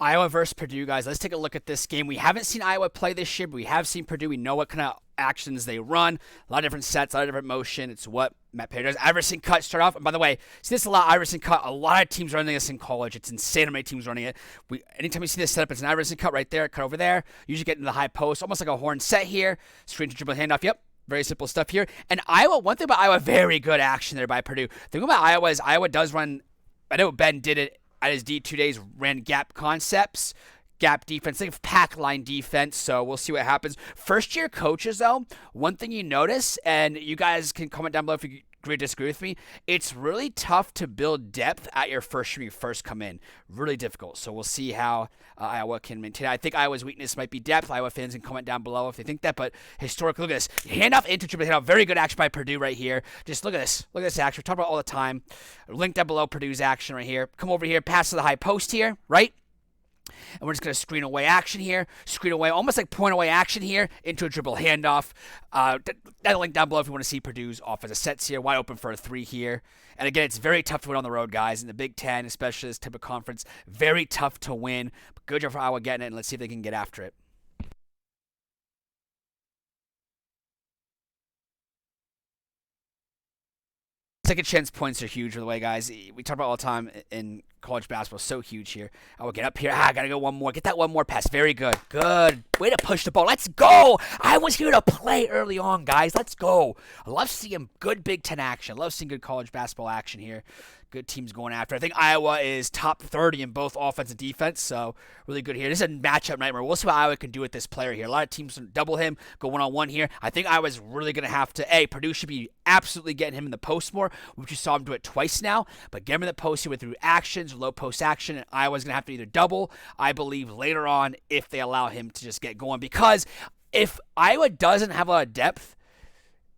Iowa versus Purdue, guys. Let's take a look at this game. We haven't seen Iowa play this year, but we have seen Purdue. We know what kind of actions they run. A lot of different sets, a lot of different motion. It's what Matt Perry does. Iverson cut start off. And by the way, see this a lot. Iverson cut. A lot of teams running this in college. It's insane how many teams running it. Anytime you see this setup, it's an Iverson cut right there, cut over there. Usually get into the high post, almost like a horn set here. Screen to dribble handoff. Yep. Very simple stuff here. And Iowa, one thing about Iowa, very good action there by Purdue. The thing about Iowa is Iowa does run, I know Ben did it at his D2 days, ran gap concepts, gap defense, think of pack line defense, so we'll see what happens. First year coaches, though, one thing you notice, and you guys can comment down below if you agree or disagree with me, it's really tough to build depth at your first year when you first come in. Really difficult. So we'll see how Iowa can maintain it. I think Iowa's weakness might be depth. Iowa fans can comment down below if they think that, but historically, look at this. Handoff into dribble handoff. Very good action by Purdue right here. Just look at this. Look at this action. We talk about it all the time. Link down below Purdue's action right here. Come over here, pass to the high post here, right? And we're just going to screen away action here. Screen away, almost like point away action here into a dribble handoff. That link down below if you want to see Purdue's offensive sets here. Wide open for a 3 here. And again, it's very tough to win on the road, guys. In the Big Ten, especially this type of conference, very tough to win. But good job for Iowa getting it, and let's see if they can get after it. Second chance points are huge, by the way, guys. We talk about all the time in college basketball. So huge here. I will get up here. Gotta go one more. Get that one more pass. Very good. Good. Way to push the ball. Let's go. I was here to play early on, guys. Let's go. I love seeing good Big Ten action. I love seeing good college basketball action here. Good teams going after. I think Iowa is top 30 in both offense and defense, so really good here. This is a matchup nightmare. We'll see what Iowa can do with this player here. A lot of teams double him, go one-on-one here. I think Iowa's really going to have to, Purdue should be absolutely getting him in the post more, which you saw him do it twice now, but get him in the post here with through actions, low post action, and Iowa's going to have to either double, I believe, later on if they allow him to just get going, because if Iowa doesn't have a lot of depth,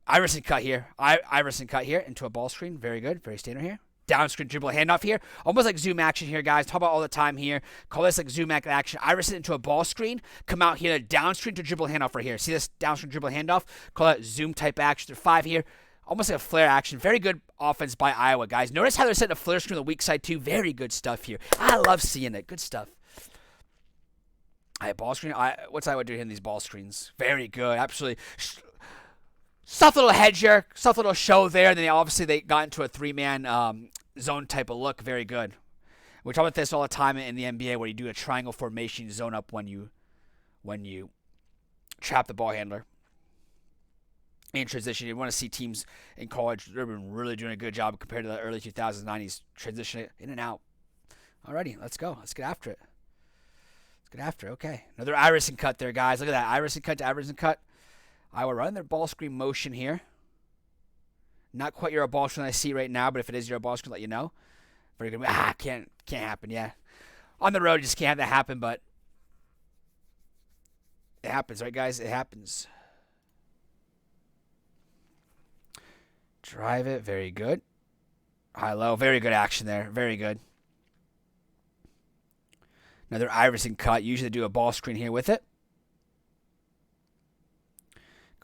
Iverson cut here. Iverson cut here into a ball screen. Very good. Very standard here. Down screen dribble handoff here. Almost like zoom action here, guys. Talk about all the time here. Call this like zoom action. Iverson into a ball screen. Come out here. Down screen to dribble handoff right here. See this down screen dribble handoff? Call that zoom type action. They're 5 here. Almost like a flare action. Very good offense by Iowa, guys. Notice how they're setting a flare screen on the weak side, too. Very good stuff here. I love seeing it. Good stuff. All right, ball screen. What's Iowa doing in these ball screens? Very good. Absolutely. Soft little hedge here, soft little show there. And then obviously they got into a 3-man zone type of look. Very good. We talk about this all the time in the NBA where you do a triangle formation zone up when you trap the ball handler. In transition, you want to see teams in college, they've been really doing a good job compared to the early 2000s, 90s, transitioning in and out. Alrighty, let's go. Let's get after it. Okay. Another Iverson cut there, guys. Look at that. Iverson cut to Iverson cut. Iowa running their ball screen motion here. Not quite your ball screen I see right now, but if it is your ball screen, let you know. Very good. Can't happen, yeah. On the road, you just can't have that happen, but it happens, right, guys? It happens. Drive it. Very good. High-low. Very good action there. Very good. Another Iverson cut. Usually do a ball screen here with it.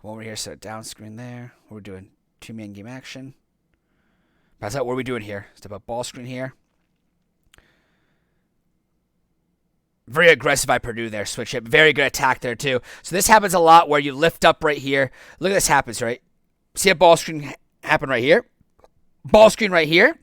Come over here, set it down screen there. We're doing 2-man game action. Pass out. What are we doing here? Step up ball screen here. Very aggressive by Purdue there. Switch it. Very good attack there, too. So this happens a lot where you lift up right here. Look at this happens, right? See a ball screen happen right here. Ball screen right here.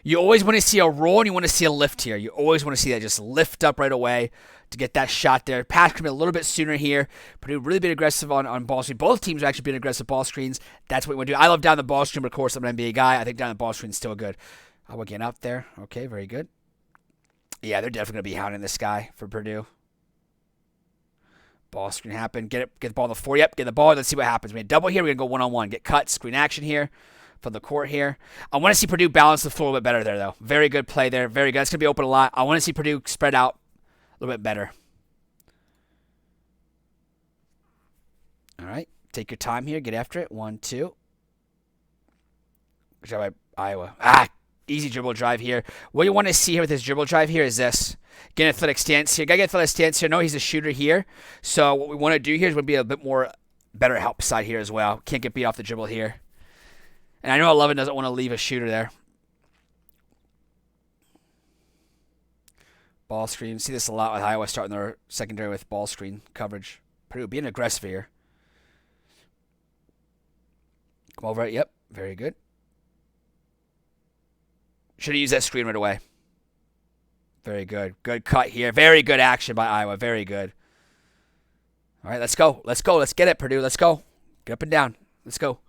You always want to see a roll and you want to see a lift here. You always want to see that just lift up right away to get that shot there. Pass could be a little bit sooner here. Purdue really been aggressive on ball screen. Both teams are actually being aggressive ball screens. That's what we want to do. I love down the ball screen, but of course I'm an NBA guy. I think down the ball screen is still good. We're getting up there. Okay, very good. Yeah, they're definitely going to be hounding this guy for Purdue. Ball screen happen. Get the ball on the 4. Yep, get the ball. Let's see what happens. We had double here. We're going to go one-on-one. Get cut. Screen action here from the court here. I want to see Purdue balance the floor a little bit better there, though. Very good play there. Very good. It's going to be open a lot. I want to see Purdue spread out a little bit better. All right. Take your time here. Get after it. 1, 2. Good job by Iowa. Easy dribble drive here. What you want to see here with this dribble drive here is this. Get an athletic stance here. Got to get athletic stance here. No, he's a shooter here. So what we want to do here is be a bit more better help side here as well. Can't get beat off the dribble here. And I know 11 doesn't want to leave a shooter there. Ball screen. See this a lot with Iowa starting their secondary with ball screen coverage. Purdue being aggressive here. Come over it. Yep. Very good. Should have used that screen right away. Very good. Good cut here. Very good action by Iowa. Very good. All right, let's go. Let's go. Let's get it, Purdue. Let's go. Get up and down. Let's go.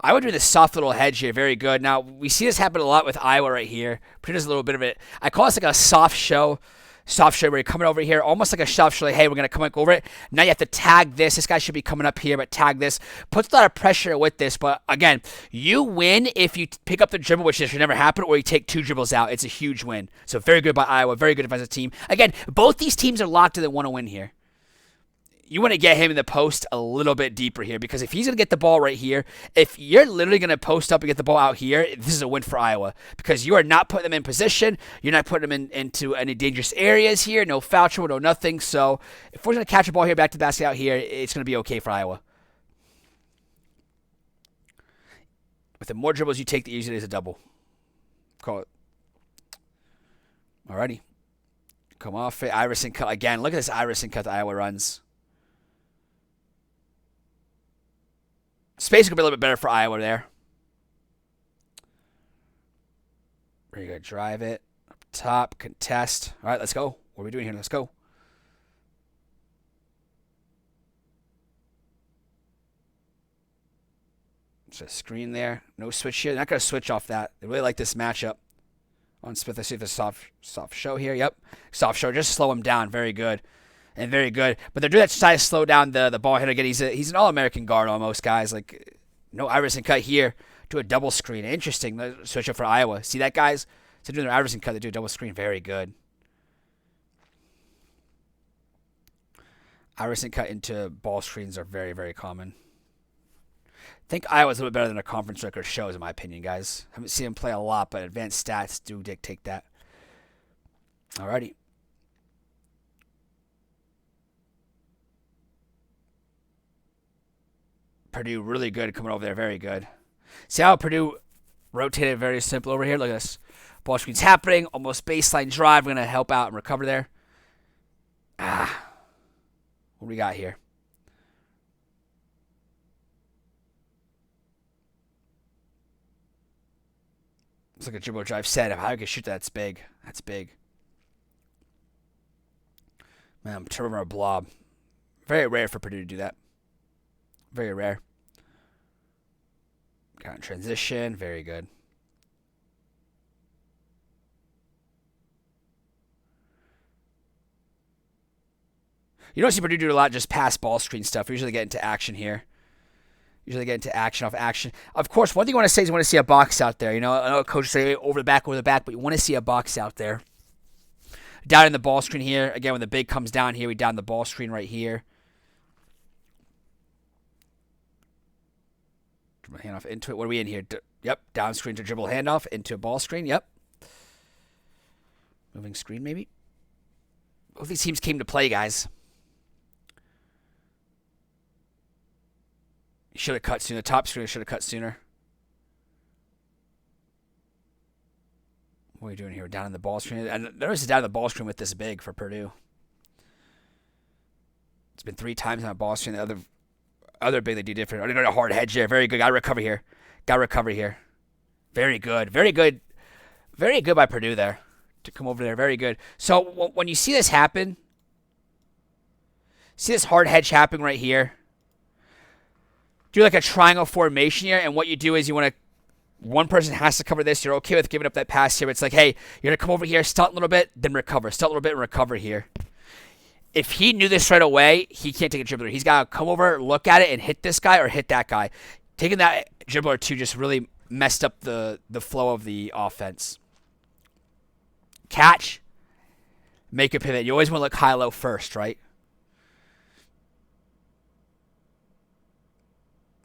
Iowa doing this soft little hedge here. Very good. Now, we see this happen a lot with Iowa right here. Purdue does a little bit of it. I call this like a soft show. Soft show where you're coming over here, almost like a soft show, like, hey, we're going to come over it. Now you have to tag this. This guy should be coming up here, but tag this. Puts a lot of pressure with this, but again, you win if you pick up the dribble, which should never happen, or you take 2 dribbles out. It's a huge win. So very good by Iowa. Very good defensive team. Again, both these teams are locked in and want to win here. You want to get him in the post a little bit deeper here, because if he's going to get the ball right here, if you're literally going to post up and get the ball out here, this is a win for Iowa, because you are not putting them in position. You're not putting them into any dangerous areas here. No foul trouble, no nothing. So if we're going to catch a ball here, back to the basket out here, it's going to be okay for Iowa. With the more dribbles you take, the easier it is a double. Call it. Alrighty. Come off it. Iverson cut again. Look at this Iverson cut that Iowa runs. Space could be a little bit better for Iowa there. Very good. Drive it. Up top. Contest. All right, let's go. What are we doing here? Let's go. Just a screen there. No switch here. They're not going to switch off that. They really like this matchup on Smith. Let's see if there's a soft show here. Yep. Soft show. Just slow him down. Very good. And very good. But they're doing that to try to slow down the ball hitter again. He's an All-American guard almost, guys. Like, no Iverson cut here. Do a double screen. Interesting. Switch up for Iowa. See that, guys? So doing their Iverson cut, they do a double screen. Very good. Iverson cut into ball screens are very, very common. I think Iowa's a little bit better than a conference record shows, in my opinion, guys. Haven't seen him play a lot, but advanced stats do dictate that. Alrighty. Purdue really good coming over there. Very good. See how Purdue rotated very simple over here? Look at this. Ball screen's happening. Almost baseline drive. We're going to help out and recover there. What do we got here? It's like a dribble drive set. If I could shoot that, that's big. That's big. Man, I'm turning a blob. Very rare for Purdue to do that. Very rare. Got in transition. Very good. You don't see Purdue do a lot just pass ball screen stuff. We usually get into action here. Usually get into action off action. Of course, one thing you want to say is you want to see a box out there. You know, I know coaches say over the back, but you want to see a box out there. Down in the ball screen here. Again, when the big comes down here, we down the ball screen right here. Handoff into it. What are we in here? Yep. Down screen to dribble handoff into a ball screen. Yep. Moving screen maybe. Both these teams came to play, guys. Should have cut sooner. The top screen should have cut sooner. What are we doing here? Down in the ball screen. And notice it's down in the ball screen with this big for Purdue. It's been 3 times on the ball screen. The other big they do different. They got a hard hedge there. Very good. Got to recover here. Very good. Very good. Very good by Purdue there to come over there. Very good. So when you see this happen, see this hard hedge happening right here, do like a triangle formation here, and what you do is you want to, one person has to cover this. You're okay with giving up that pass here. It's like, hey, you're going to come over here, stunt a little bit, then recover. Stunt a little bit and recover here. If he knew this right away, he can't take a dribbler. He's got to come over, look at it, and hit this guy or hit that guy. Taking that dribbler too just really messed up the flow of the offense. Catch, make a pivot. You always want to look high-low first, right?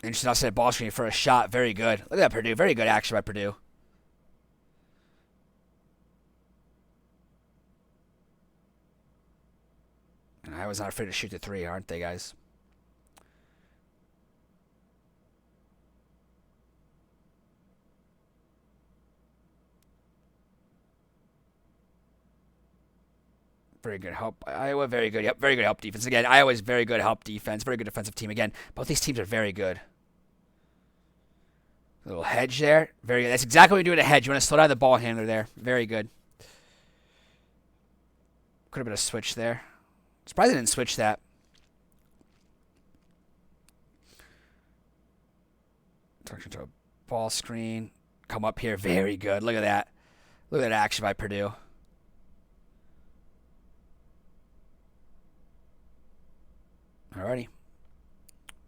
Interesting outside ball screen for a shot. Very good. Look at that Purdue. Very good action by Purdue. And Iowa's not afraid to shoot the 3, aren't they, guys? Very good help. Iowa, very good. Yep, very good help defense. Again, Iowa's very good help defense. Very good defensive team. Again, both these teams are very good. A little hedge there. Very good. That's exactly what you do in a hedge. You want to slow down the ball handler there. Very good. Could have been a switch there. Surprised they didn't switch that. Turns into a ball screen. Come up here. Very good. Look at that. Look at that action by Purdue. Alrighty.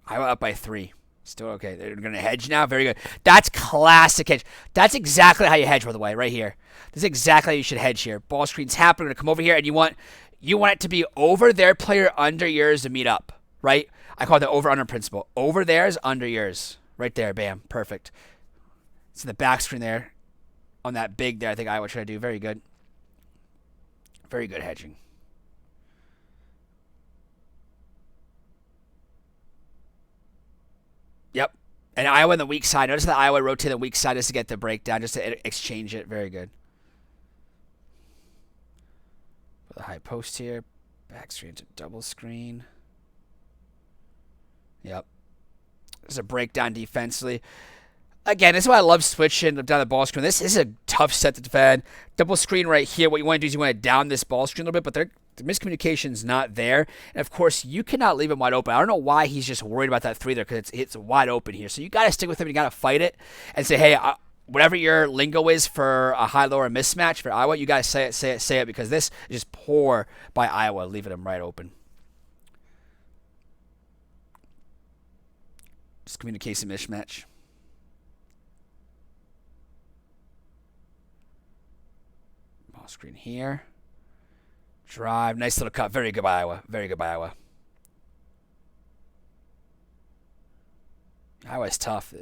Iowa up by 3. Still okay. They're going to hedge now. Very good. That's classic hedge. That's exactly how you hedge, by the way, right here. This is exactly how you should hedge here. Ball screen's happening. We're going to come over here, and you want it to be over their player, under yours to meet up, right? I call it the over-under principle. Over theirs, under yours. Right there. Bam. Perfect. It's in the back screen there. On that big there, I think Iowa tried to do. Very good. Very good hedging. Yep. And Iowa on the weak side. Notice that Iowa rotated the weak side just to get the breakdown, just to exchange it. Very good. Put the high post here. Back screen to double screen. Yep. This is a breakdown defensively. Again, this is why I love switching down the ball screen. This is a tough set to defend. Double screen right here. What you want to do is you want to down this ball screen a little bit, but the miscommunication's not there. And, of course, you cannot leave him wide open. I don't know why he's just worried about that 3 there because it's wide open here. So you got to stick with him. You got to fight it and say, hey, whatever your lingo is for a high-lower mismatch for Iowa, you got to say it because this is just poor by Iowa, leaving him right open. Just communication mismatch. Ball screen here. Drive. Nice little cut. Very good by Iowa. Very good by Iowa. Iowa's tough.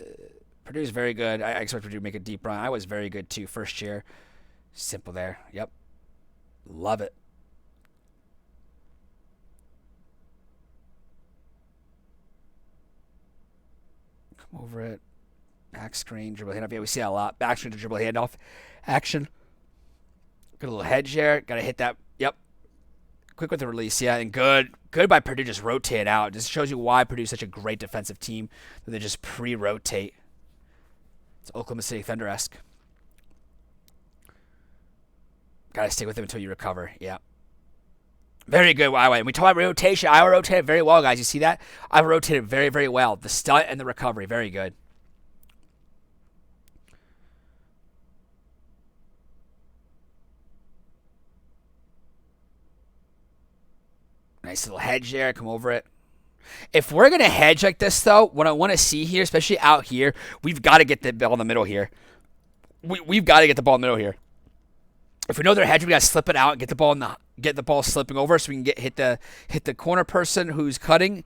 Purdue's very good. I expect Purdue to make a deep run. Iowa's very good, too. First year. Simple there. Yep. Love it. Come over it. Back screen. Dribble handoff. Yeah, we see that a lot. Back screen to dribble handoff. Action. Good little hedge there. Got to hit that. Yep. Quick with the release, yeah, and good by Purdue, just rotate out. Just shows you why Purdue's such a great defensive team, that they just pre-rotate. It's Oklahoma City Thunder-esque. Gotta stick with him until you recover, yeah. Very good, Iowa. And we talk about rotation. Iowa rotated very well, guys. You see that? Iowa rotated very, very well. The stunt and the recovery, very good. Nice little hedge there. Come over it. If we're going to hedge like this, though, what I want to see here, especially out here, we've got to get the ball in the middle here. We've got to get the ball in the middle here. If we know they're hedging, we got to slip it out and get the ball slipping over so we can hit the corner person who's cutting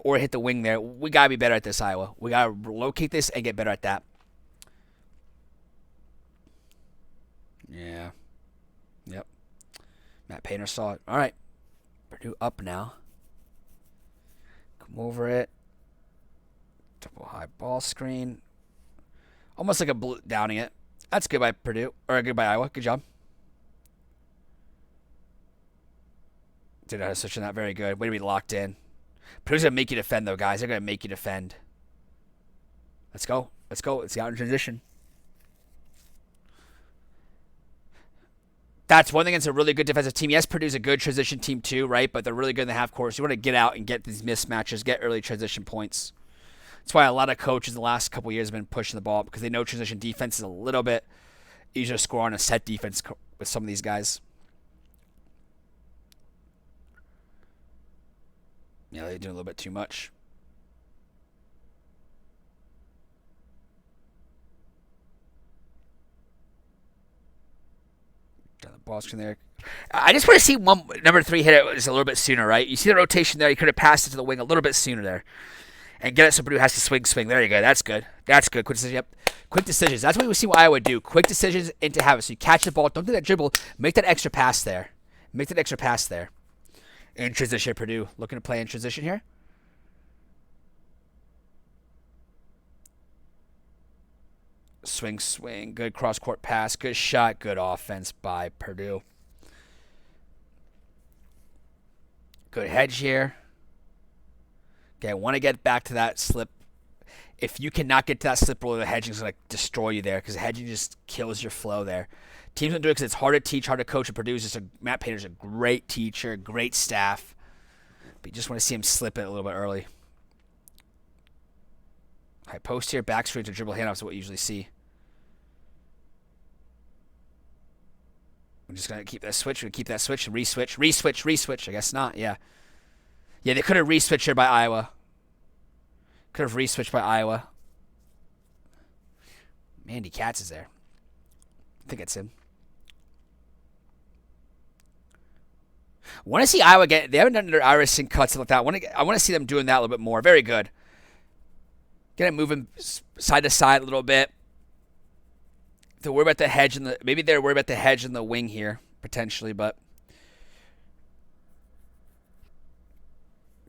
or hit the wing there. We got to be better at this, Iowa. We got to locate this and get better at that. Yeah. Yep. Matt Painter saw it. All right. Purdue up now. Come over it. Double high ball screen. Almost like a downing it. That's good by Purdue. Or good by Iowa. Good job. Did know how to switch on that. Very good. Way to be locked in. Purdue's going to make you defend, though, guys. They're going to make you defend. Let's go. Let's go. Let's get out in transition. That's one thing against a really good defensive team. Yes, Purdue's a good transition team too, right? But they're really good in the half court. So you want to get out and get these mismatches, get early transition points. That's why a lot of coaches in the last couple of years have been pushing the ball because they know transition defense is a little bit easier to score on a set defense with some of these guys. Yeah, they're doing a little bit too much. Down the ball screen there. I just want to see number 3 hit it just a little bit sooner, right? You see the rotation there. You could have passed it to the wing a little bit sooner there. And get it so Purdue has to swing. There you go. That's good. That's good. Quick decision. Yep. Quick decisions. That's what we see what Iowa do. Quick decisions into habit. So you catch the ball. Don't do that dribble. Make that extra pass there. In transition, Purdue. Looking to play in transition here. Swing. Good cross-court pass. Good shot. Good offense by Purdue. Good hedge here. Okay, I want to get back to that slip. If you cannot get to that slip roll, the hedging is going to destroy you there because hedging just kills your flow there. Teams don't do it because it's hard to teach, hard to coach, and Purdue is Matt Painter's a great teacher, great staff. But you just want to see him slip it a little bit early. All right, post here, back straight to dribble handoffs is what you usually see. I'm just going to keep that switch. We're going to keep that switch and re-switch. I guess not, yeah. Yeah, they could have re-switched here by Iowa. Could have re-switched by Iowa. Mandy Katz is there. I think it's him. I want to see Iowa get... They haven't done their iris and cuts like that. I want to see them doing that a little bit more. Very good. Get it moving side to side a little bit. They're worried about the hedge and maybe they're worried about the hedge and the wing here potentially, but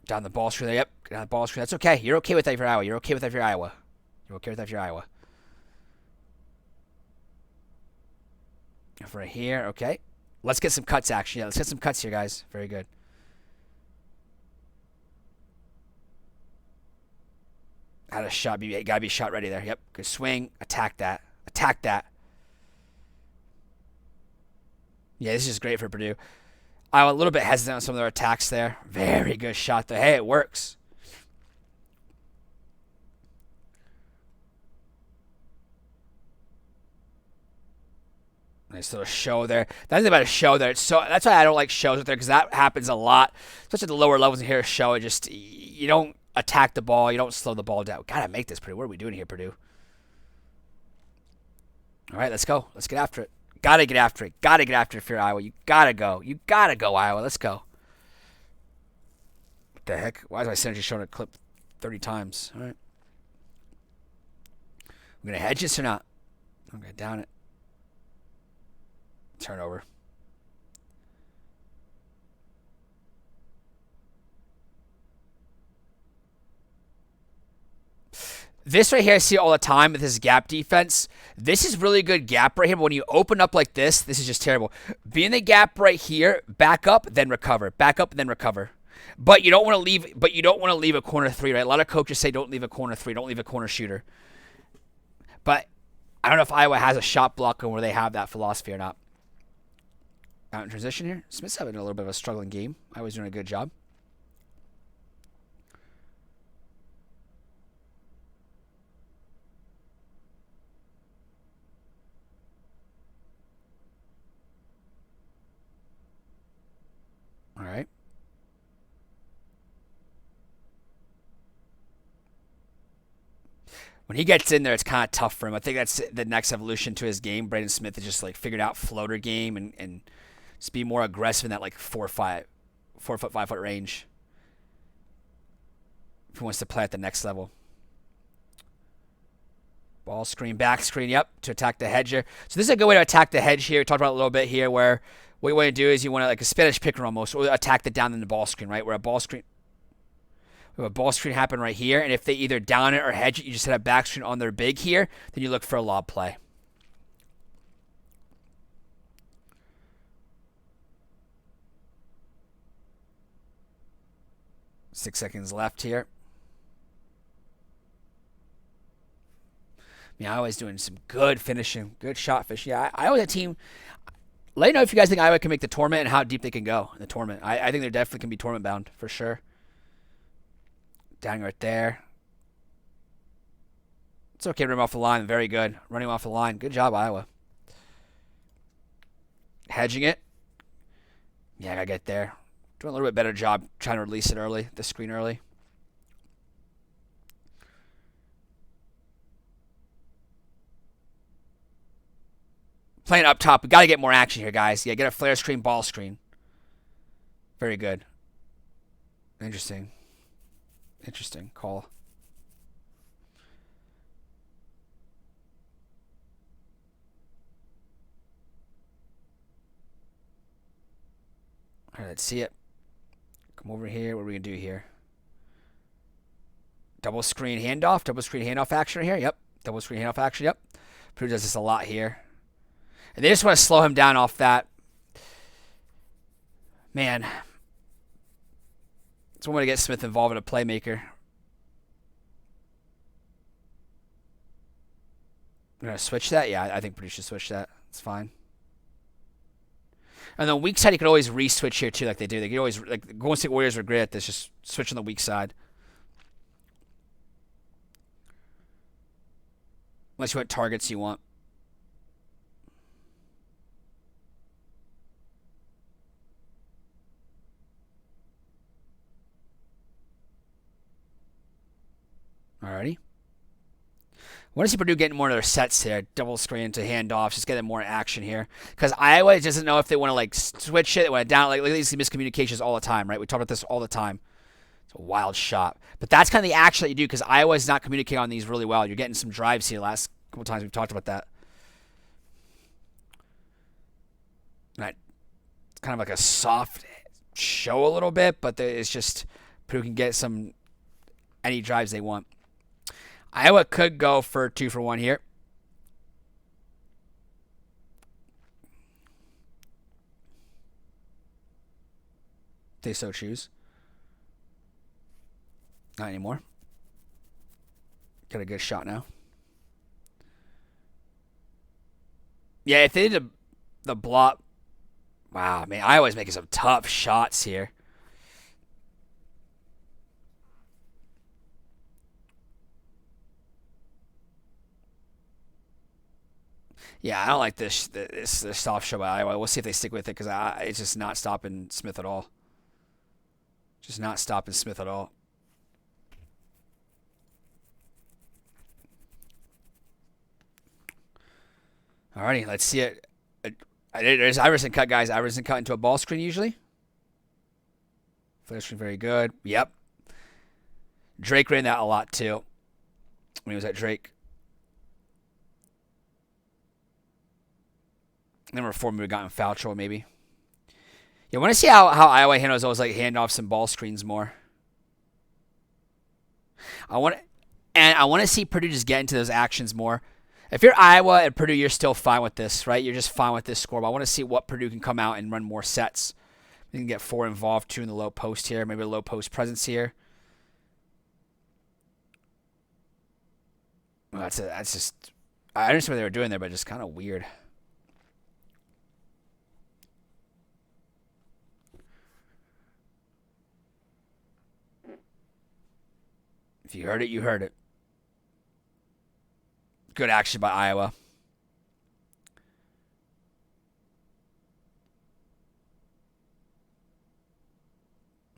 down the ball screen there. Yep, down the ball screen. That's okay. You're okay with that for Iowa. You're okay with that for Iowa. You're okay with that for Iowa. Right here, okay. Let's get some cuts action. Yeah, let's get some cuts here, guys. Very good. Had a shot. Gotta be shot ready there. Yep. Good swing. Attack that. Attack that. Yeah, this is great for Purdue. I'm a little bit hesitant on some of their attacks there. Very good shot, though. Hey, it works. Nice little show there. That's about a show there. That's why I don't like shows out there because that happens a lot, especially at the lower levels. And here, a show, it just you don't attack the ball, you don't slow the ball down. Gotta make this, Purdue. What are we doing here, Purdue? All right, let's go. Let's get after it. Gotta get after it. Gotta get after it for Iowa. You gotta go. You gotta go, Iowa. Let's go. What the heck? Why is my synergy showing a clip 30 times? All right. I'm going to hedge this or not? I'm going to down it. Turnover. This right here I see all the time with this gap defense. This is really good gap right here. But when you open up like this is just terrible. Be in the gap right here, back up, then recover. Back up, then recover. But you don't want to leave. But you don't want to leave a corner three, right? A lot of coaches say don't leave a corner three, don't leave a corner shooter. But I don't know if Iowa has a shot blocker where they have that philosophy or not. Out in transition here. Smith's having a little bit of a struggling game. Iowa's doing a good job. All right. When he gets in there, it's kind of tough for him. I think that's the next evolution to his game. Braden Smith has just like figured out floater game and just be more aggressive in that like 4 foot, 5 foot range. If he wants to play at the next level. Ball screen, back screen, yep, to attack the hedge here. So this is a good way to attack the hedge here. We talked about it a little bit here where what you want to do is you want to like a Spanish picker almost, or attack the down in the ball screen, right? Where a ball screen, we have a ball screen happen right here, and if they either down it or hedge it, you just hit a back screen on their big here, then you look for a lob play. Six seconds left here. I mean, Iowa's doing some good finishing, good shot fishing. Yeah, Iowa's a team. Let me know if you guys think Iowa can make the tournament and how deep they can go in the tournament. I think they definitely can be tournament bound for sure. Down right there. It's okay running off the line. Very good. Running off the line. Good job, Iowa. Hedging it. Yeah, I got to get there. Doing a little bit better job trying to release it early, the screen early. Playing up top. We got to get more action here, guys. Yeah, get a flare screen, ball screen. Very good. Interesting. Interesting call. All right, let's see it. Come over here. What are we going to do here? Double screen handoff. Double screen handoff action here. Yep. Double screen handoff action. Yep. Purdue does this a lot here. And they just want to slow him down off that. Man. It's one way to get Smith involved in a playmaker. I'm going to switch that? Yeah, I think Purdue should switch that. It's fine. And the weak side, you could always re-switch here, too, like they do. They could always, like, the Golden State Warriors are great at this, just switch on the weak side. Unless you want targets you want. Alrighty. I want to see Purdue getting more of their sets here. Double screen to handoffs. Just getting more action here. Because Iowa doesn't know if they want to like switch it. They want to down. Like these miscommunications all the time, right? We talk about this all the time. It's a wild shot. But that's kind of the action that you do because Iowa is not communicating on these really well. You're getting some drives here. Last couple times we've talked about that. And it's kind of like a soft show a little bit, but it's just Purdue can get any drives they want. Iowa could go for 2-for-1 here. If they so choose. Not anymore. Got a good shot now. Yeah, if they did the block. Wow, man, Iowa's making some tough shots here. Yeah, I don't like this soft show by Iowa. We'll see if they stick with it because it's just not stopping Smith at all. Just not stopping Smith at all. Alrighty, let's see it. There's Iverson cut, guys. Iverson cut into a ball screen usually. Flare screen, very good. Yep. Drake ran that a lot too when he was at Drake. Number 4, we would have gotten foul trouble, maybe. Yeah, I want to see how Iowa handles those like handoffs and ball screens more. I want to see Purdue just get into those actions more. If you're Iowa and Purdue, you're still fine with this, right? You're just fine with this score. But I want to see what Purdue can come out and run more sets. We can get 4 involved, 2 in the low post here, maybe a low post presence here. Well, that's just. I understand what they were doing there, but just kind of weird. If you heard it, you heard it. Good action by Iowa.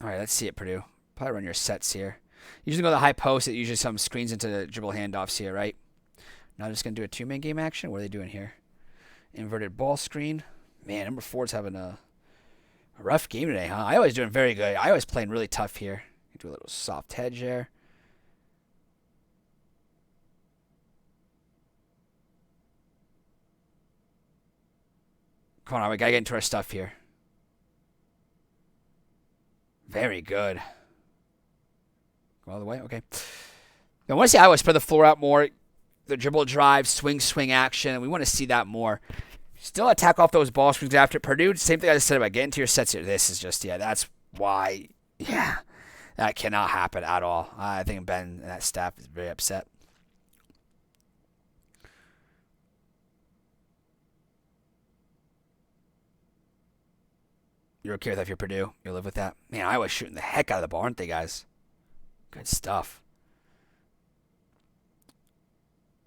All right, let's see it, Purdue. Probably run your sets here. Usually go to the high post. It usually some screens into the dribble handoffs here, right? Now just going to do a 2-man game action. What are they doing here? Inverted ball screen. Man, number 4's having a rough game today, huh? Iowa's doing very good. Iowa's playing really tough here. Do a little soft hedge there. Come on, we got to get into our stuff here. Very good. Go all the way? Okay. I want to see Iowa spread the floor out more. The dribble drive, swing action. We want to see that more. Still attack off those ball screens after Purdue. Same thing I just said about getting to your sets here. This is just, that's why, that cannot happen at all. I think Ben and that staff is very upset. You're okay with that if you're Purdue. You'll live with that. Man, Iowa's shooting the heck out of the ball, aren't they, guys? Good stuff.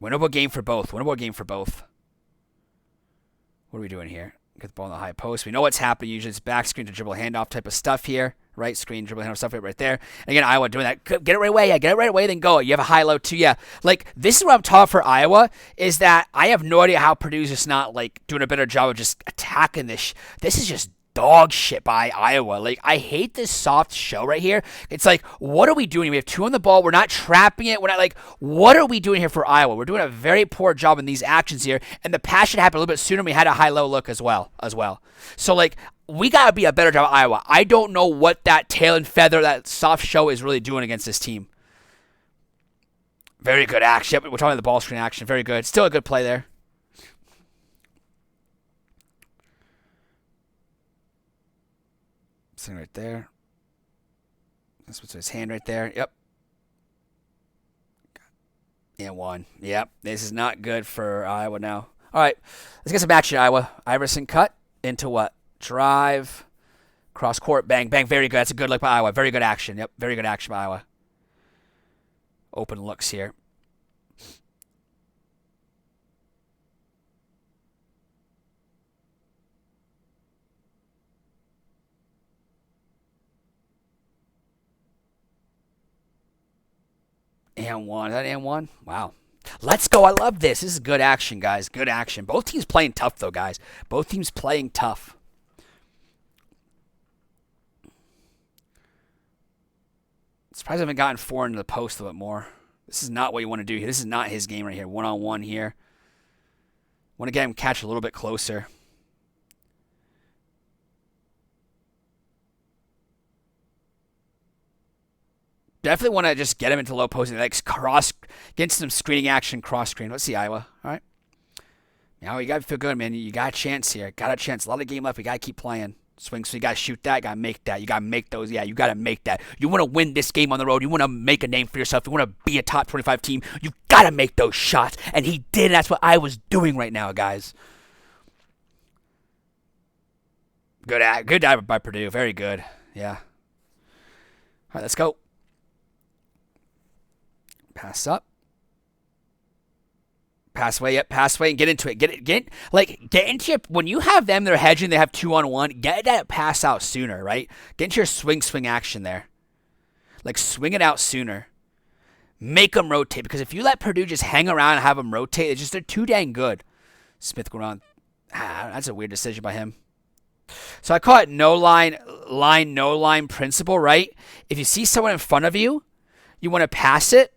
Winnable game for both. Winnable game for both. What are we doing here? Get the ball in the high post. We know what's happening. Usually it's back screen to dribble handoff type of stuff here. Right screen, dribble handoff stuff right there. And again, Iowa doing that. Get it right away. Yeah, get it right away, then go. You have a high-low too. Yeah. Like, this is what I'm taught for Iowa is that I have no idea how Purdue's just not, like, doing a better job of just attacking this. This is just dog shit by Iowa. Like, I hate this soft show right here. It's like, what are we doing? We have 2 on the ball. We're not trapping it. We're not like, what are we doing here for Iowa? We're doing a very poor job in these actions here. And the pass should happen a little bit sooner. We had a high-low look as well. So, like, we got to be a better job at Iowa. I don't know what that tail and feather, that soft show is really doing against this team. Very good action. We're talking about the ball screen action. Very good. Still a good play there. Sitting right there. That's what's his hand right there. Yep. And one. Yep. This is not good for Iowa now. All right. Let's get some action, Iowa. Iverson cut into what? Drive. Cross court. Bang. Bang. Very good. That's a good look by Iowa. Very good action. Yep. Very good action by Iowa. Open looks here. And one. Is that and one? Wow. Let's go. I love this. This is good action, guys. Good action. Both teams playing tough, though, guys. Both teams playing tough. Surprised I haven't gotten four into the post a little bit more. This is not what you want to do here. This is not his game right here. One-on-one here. Want to get him catch a little bit closer. Definitely want to just get him into low post and like get some screening action, cross screen. Let's see, Iowa. All right. Now you got to feel good, man. You got a chance here. Got a chance. A lot of game left. We got to keep playing. Swing, so you got to shoot that. You got to make that. You got to make those. Yeah, you got to make that. You want to win this game on the road. You want to make a name for yourself. You want to be a top 25 team. You got to make those shots. And he did. And that's what Iowa's doing right now, guys. Good dive by Purdue. Very good. Yeah. All right, let's go. Pass up. Pass away, yep, pass away and get into it. Get into it. When you have them, they're hedging, they have 2-on-1, get that pass out sooner, right? Get into your swing action there. Like, swing it out sooner. Make them rotate, because if you let Purdue just hang around and have them rotate, they're too dang good. Smith going on. That's a weird decision by him. So I call it no line principle, right? If you see someone in front of you, you want to pass it.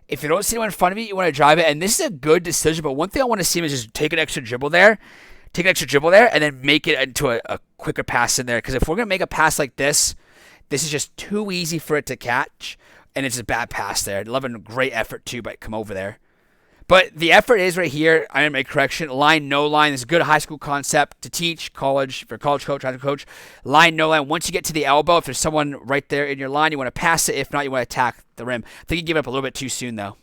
If you don't see anyone in front of you, you want to drive it. And this is a good decision. But one thing I want to see him is just take an extra dribble there. And then make it into a quicker pass in there. Because if we're going to make a pass like this is just too easy for it to catch. And it's a bad pass there. Loving a great effort too, but come over there. But the effort is right here. I'm going to make a correction. Line, no line. This is a good high school concept to teach college, for college coach, high school coach. Line, no line. Once you get to the elbow, if there's someone right there in your line, you want to pass it. If not, you want to attack the rim. I think you give it up a little bit too soon, though.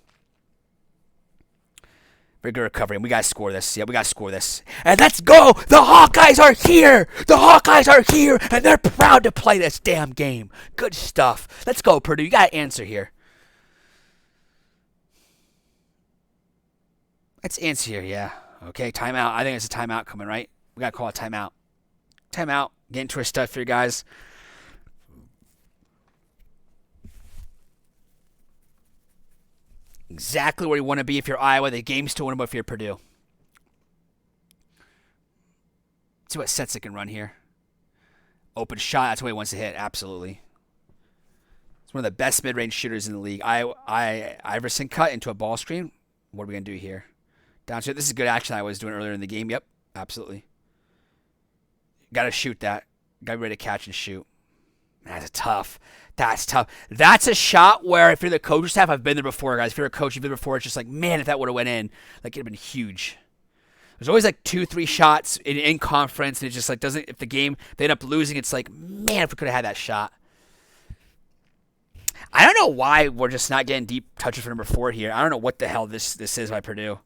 Very good recovery. And we got to score this. Yeah, we got to score this. And let's go! The Hawkeyes are here! The Hawkeyes are here! And they're proud to play this damn game. Good stuff. Let's go, Purdue. You got to answer here. Let's answer here, yeah. Okay, timeout. I think it's a timeout coming, right? We got to call a timeout. Timeout. Get into our stuff here, guys. Exactly where you want to be if you're Iowa. The game's still winnable if you're Purdue. Let's see what sets it can run here. Open shot. That's what he wants to hit. Absolutely. It's one of the best mid-range shooters in the league. Iverson cut into a ball screen. What are we going to do here? Down to it. This is good action I was doing earlier in the game. Yep, absolutely. Got to shoot that. Got to be ready to catch and shoot. That's tough. That's tough. That's a shot where if you're the coaching staff, I've been there before, guys. If you're a coach, you've been there before. It's just like, man, if that would have went in, like, it'd have been huge. There's always like 2-3 shots in conference, and it just like doesn't. If the game they end up losing, it's like, man, if we could have had that shot. I don't know why we're just not getting deep touches for number 4 here. I don't know what the hell this is by Purdue.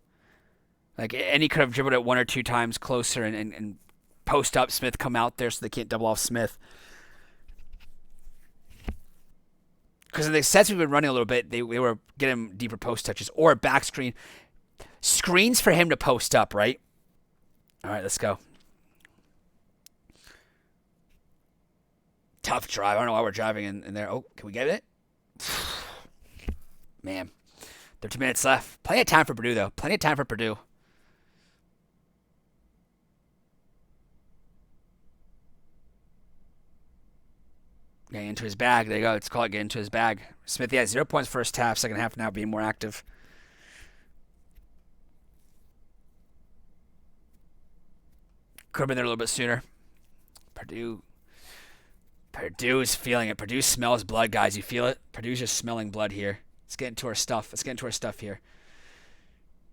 Like, and he could have dribbled it 1 or 2 times closer and post up Smith, come out there so they can't double off Smith. Because in the sets we've been running a little bit, they were getting deeper post touches or a back screen. Screens for him to post up, right? All right, let's go. Tough drive. I don't know why we're driving in there. Oh, can we get it? Man. 13 minutes left. Plenty of time for Purdue, though. Plenty of time for Purdue. Getting into his bag. There you go. Let's call it get into his bag. Smith, yeah, 0 points first half. Second half now being more active. Could have been there a little bit sooner. Purdue is feeling it. Purdue smells blood, guys. You feel it? Purdue's just smelling blood here. Let's get into our stuff. Here.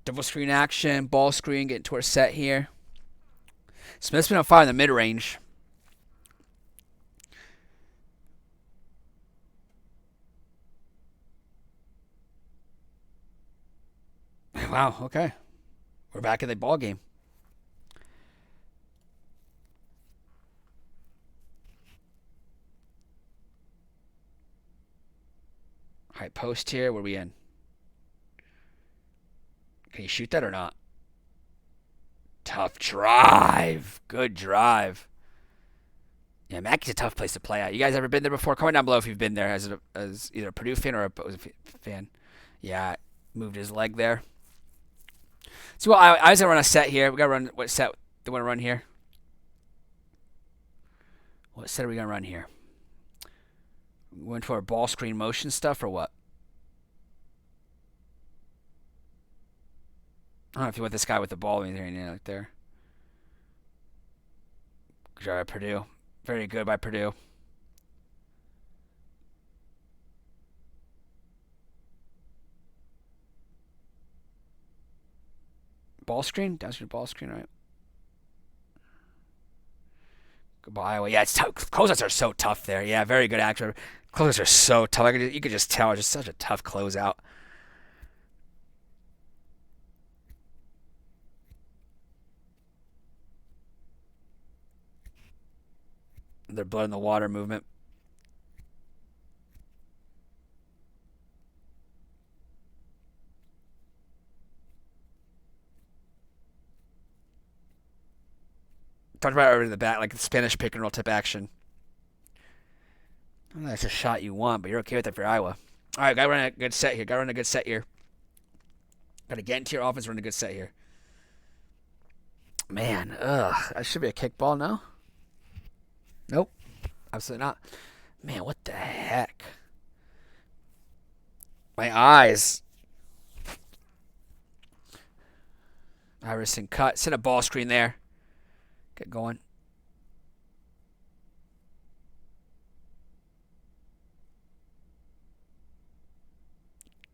Double screen action, ball screen, get into our set here. Smith's been on fire in the mid-range. Wow, okay. We're back in the ball game. All right, post here. Where are we in? Can you shoot that or not? Tough drive. Good drive. Yeah, Mackey's a tough place to play at. You guys ever been there before? Comment down below if you've been there as either a Purdue fan or a fan. Yeah, moved his leg there. So I was gonna run a set here. We gotta run what set do we want to run here? What set are we gonna run here? We went to our ball screen motion stuff or what? I don't know if you want this guy with the ball in there, like there. Good job by Purdue. Very good by Purdue. Ball screen? Downstream ball screen, right? Goodbye, Iowa. Yeah, it's tough. Closeouts are so tough there. Yeah, very good action. Closeouts are so tough. You could just tell it's just such a tough closeout. Their blood in the water movement. Talked about it over the bat, like the Spanish pick and roll type action. I don't know that's a shot you want, but you're okay with that for Iowa. All right, gotta run a good set here. Gotta get into your offense, run a good set here. Man, that should be a kickball, no? Nope, absolutely not. Man, what the heck? My eyes. Iverson cut. Send a ball screen there. Get going.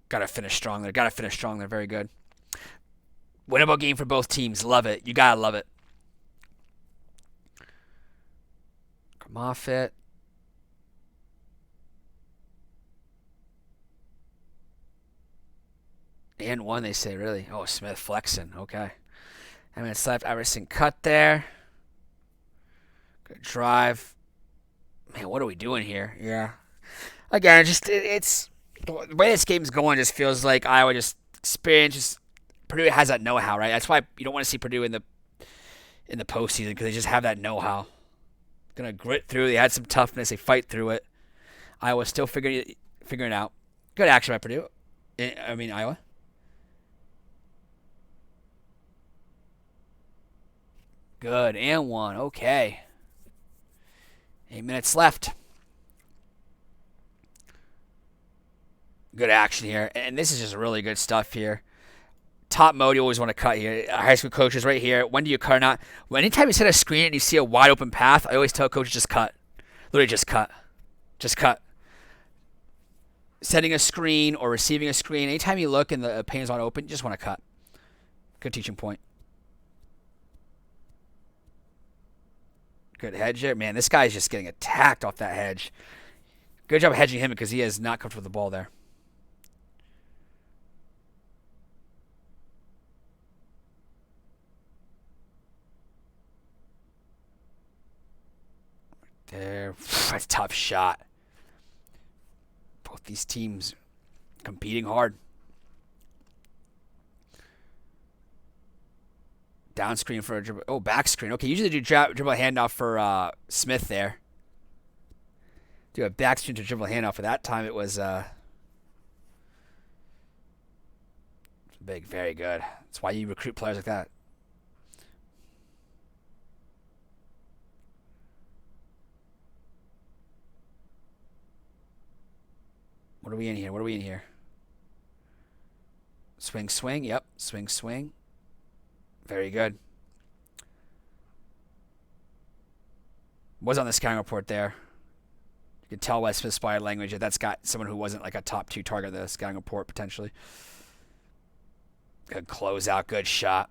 Gotta finish strong there. Very good. Winnable game for both teams. Love it. You gotta love it. Come off it. And one, they say, really. Oh, Smith flexing. Okay. I mean, it's left. Iverson cut there. Good drive. Man, what are we doing here? Yeah. Again, it's the way this game's going. Just feels like Iowa just experience. Just Purdue has that know-how, right? That's why you don't want to see Purdue in the postseason because they just have that know-how. Gonna grit through. They had some toughness. They fight through it. Iowa still figuring it out. Good action by Purdue. I mean Iowa. Good and one. Okay. 8 minutes left. Good action here. And this is just really good stuff here. Top mode, you always want to cut here. High school coaches right here. When do you cut or not? Well, anytime you set a screen and you see a wide open path, I always tell coaches just cut. Literally just cut. Just cut. Setting a screen or receiving a screen, anytime you look and the pane's not open, you just want to cut. Good teaching point. Good hedge there. Man, this guy's just getting attacked off that hedge. Good job hedging him because he is not comfortable with the ball there. There. That's a tough shot. Both these teams competing hard. Down screen for a dribble. Oh, back screen. Okay, usually do dribble handoff for Smith there. Do a back screen to dribble handoff. For that time, it was big. Very good. That's why you recruit players like that. What are we in here? Swing, swing. Yep. Swing, swing. Very good. Was on the scouting report there. You can tell by Smith's body language that that's got someone who wasn't like a top 2 target of the scouting report potentially. Good closeout. Good shot.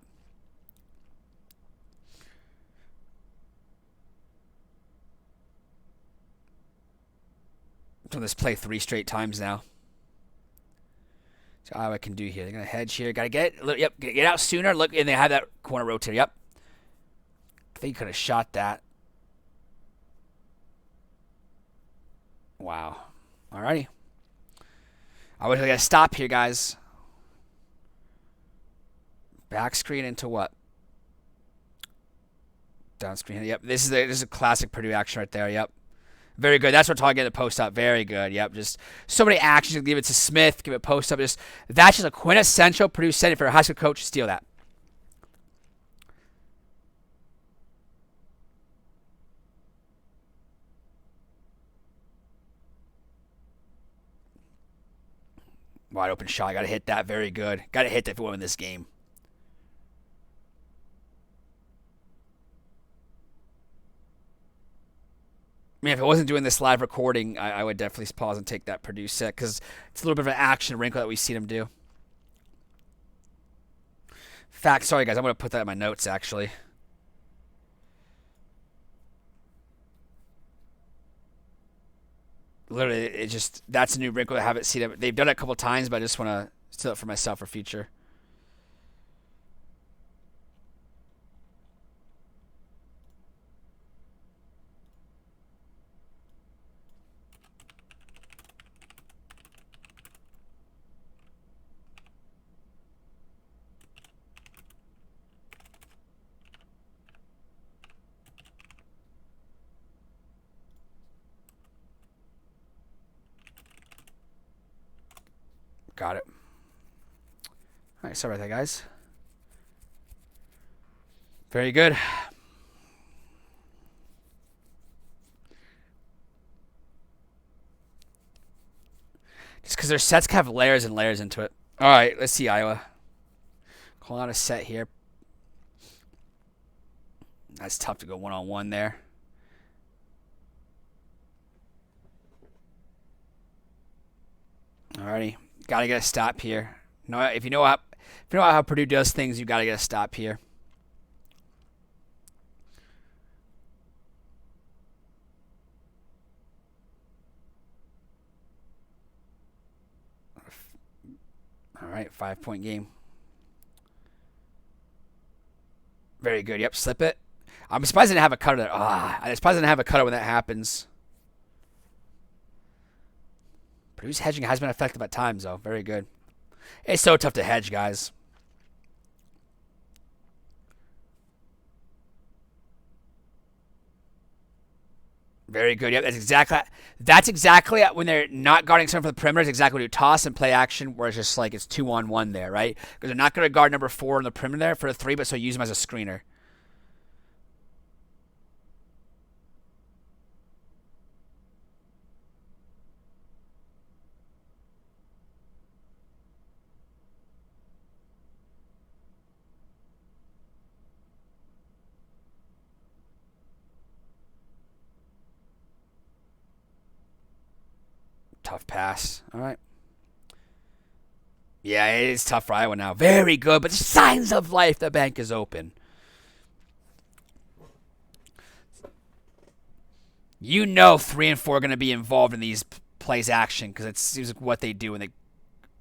Done this play 3 straight times now. So Iowa can do here. They're gonna hedge here. Gotta get it. Yep, get out sooner. Look, and they have that corner rotator. Yep. I think he could have shot that. Wow. Alrighty. I wish I got to stop here, guys. Back screen into what? Down screen. Yep. This is a classic Purdue action right there. Yep. Very good. That's what we're talking about. The post up. Very good. Yep. Just so many actions. Give it to Smith. Give it post up. That's just a quintessential Purdue setting for a high school coach. Steal that. Wide open shot. Got to hit that. Very good. Got to hit that if we win this game. I mean, if I wasn't doing this live recording, I would definitely pause and take that Purdue set because it's a little bit of an action wrinkle that we've seen him do. Fact, sorry guys, I'm going to put that in my notes actually. Literally, it just, that's a new wrinkle I haven't seen. They've done it a couple times, but I just want to steal it for myself for future. Got it. All right, sorry about that, guys. Very good. Just because their sets have layers and layers into it. All right, let's see Iowa. Call out a set here. That's tough to go one-on-one there. Alrighty. Got to get a stop here. No, if you know how Purdue does things, you got to get a stop here. All right, 5-point game. Very good. Yep, slip it. I'm surprised I didn't have a cutter there. I'm surprised I didn't have a cutter when that happens. Purdue's hedging has been effective at times, though. Very good. It's so tough to hedge, guys. Very good. Yep, that's exactly when they're not guarding someone from the perimeter. It's exactly what you toss and play action, where it's just like it's 2-on-1 there, right? Because they're not going to guard number 4 on the perimeter there for the 3, but so use him as a screener. Tough pass. All right. Yeah, it is tough for Iowa now. Very good, but signs of life. The bank is open. You know 3 and 4 are going to be involved in these plays action because it seems like what they do when they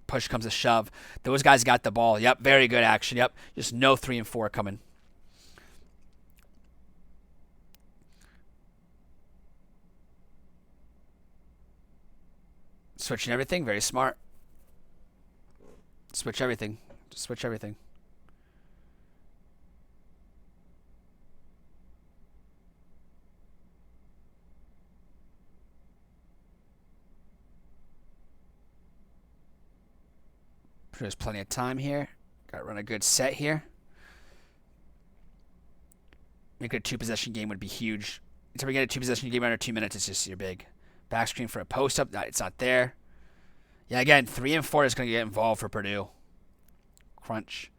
push comes to shove. Those guys got the ball. Yep, very good action. Yep, just no 3 and 4 coming. Switching everything, very smart. Switch everything. Just switch everything. There's plenty of time here. Got to run a good set here. Make it a 2-possession game would be huge. Until we get a 2-possession game under 2 minutes, it's just you're big. Back screen for a post up. It's not there. Yeah, again, 3 and 4 is going to get involved for Purdue. Crunch.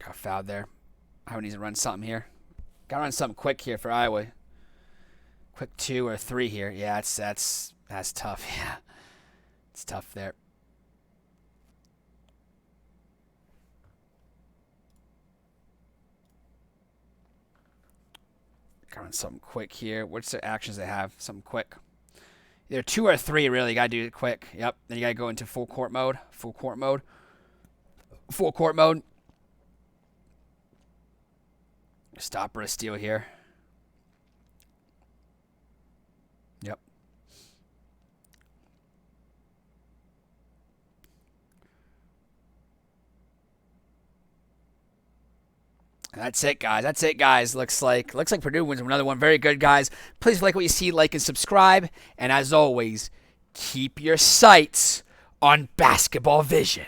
Got fouled there. Iowa needs to run something here. Got to run something quick here for Iowa. Quick 2 or 3 here. Yeah, that's tough. Yeah, it's tough there. Gotta run something quick here. What's the actions they have? Something quick. Either 2 or 3, really. You gotta do it quick. Yep. Then you gotta go into full court mode. Full court mode. Full court mode. Stop or a steal here. Yep. That's it, guys. That's it, guys. Looks like Purdue wins another one. Very good, guys. Please like what you see, like and subscribe. And as always, keep your sights on basketball vision.